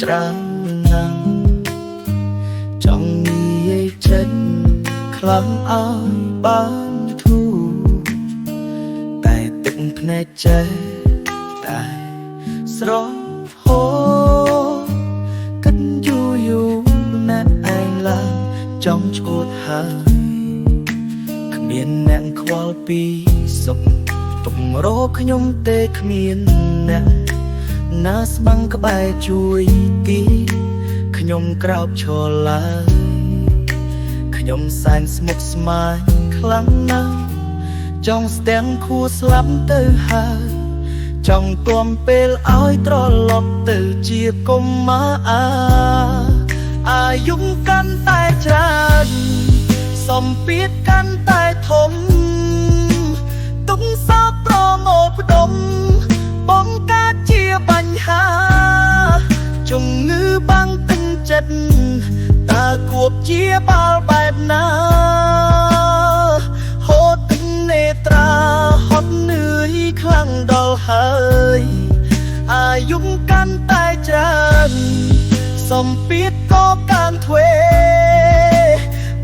ច្រើនណាស់ចង់និយាយចេញខ្លាំងឲ្យបានធូរតែទឹកភ្នែកចេះតែស្រហូតកិនយូរណាស់ឯងឡើងចង់ឈួតហើយគ្មានអ្នកខ្វល់ពីសុខទុករកខ្ញុំទេគ្មានអ្នកណាស្បាំងក្បែរជួយទីខ្ញុំក្រោបឈរឡើយខ្ញុំសែនស្មុគស្មាញខ្លាំងណាស់ចង់ស្ទាំងខួរស្លាប់ទៅហើយចង់ទាំពេលឲ្យត្រឡប់ទៅជាកុមារអាយុកាន់តែច្រើនសម្ពាធកាន់តែធំទុំសោកប្រមូលផ្ដុំបង្កើតជាបញ្ហាជំងឺបាំងទឹកចិត្តតើគួបជាបាល់បែបណាហូតទឹកនេត្រាហត់នឿយខ្លាំងដល់ហើយអាយុកាន់តែច្រើនសម្ពាធក៏កាន់ទ្វេ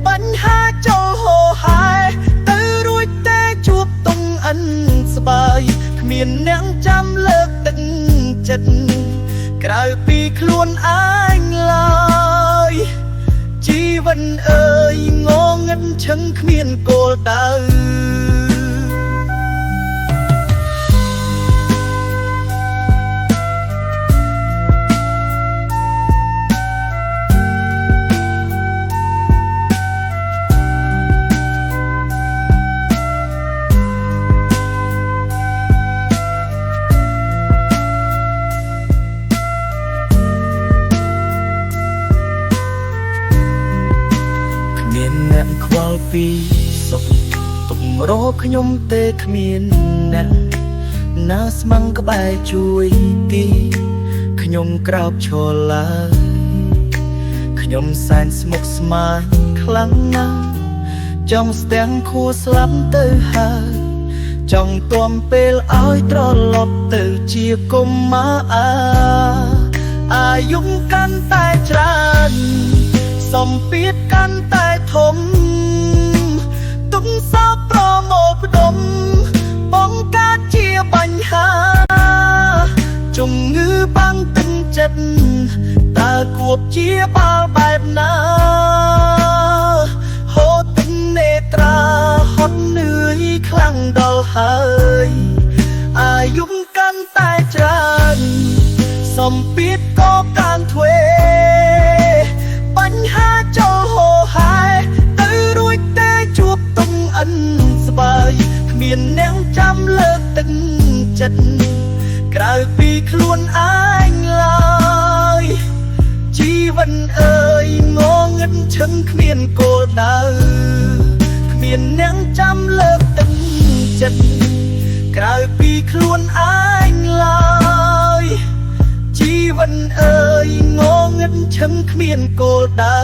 បញ្ហាចូលហូរហើយទៅរួចតែជួបតុងអិនស្បើយគ្មានអ្នកចាំលើកទឹកចិត្តក្រៅពីខ្លួនឯងឡើយជីវិតអើយងងឹតឈឹងគ្មានគោលដៅអ្នកខ្វល់ពីសុខទុករកខ្ញុំទេគ្មានអ្នកណាស្មាំងក្បែរជួយទីខ្ញុំក្រោបឈរឡើយខ្ញុំសែនស្មុគស្មាញខ្លាំងណាស់ចង់ស្ទាំងខួរស្លាប់ទៅហើយចង់ទាំពេលឲ្យត្រឡប់ទៅជាកុមារអាយុកាន់តែច្រើនសម្ពាធកាន់តែធំទុំសោកប្រមូលផ្ដុំបង្កើតជាបញ្ហាជំងឺបាំងទឹកចិត្តតើគួបជាបាល់បែបណាហូតទឹកនេត្រាហត់នឿយខ្លាំងដល់ហើយអាយុកាន់តែច្រើនសម្ពាធក៏កាន់ទ្វេបញ្ហាចូលហូរហើយទៅរួចតែជួបតុងអិនស្បើយគ្មានអ្នកចាំលើកទឹកចិត្តក្រៅពីខ្លួនឯងឡើយជីវិតអើយងងឹតឈឹងគ្មានគោលដៅគ្មានអ្នកចាំលើកទឹកចិត្តក្រៅពីខ្លួនឯងឡើយជីវិតអើយងងឹតឈឹងគ្មានគោលដៅ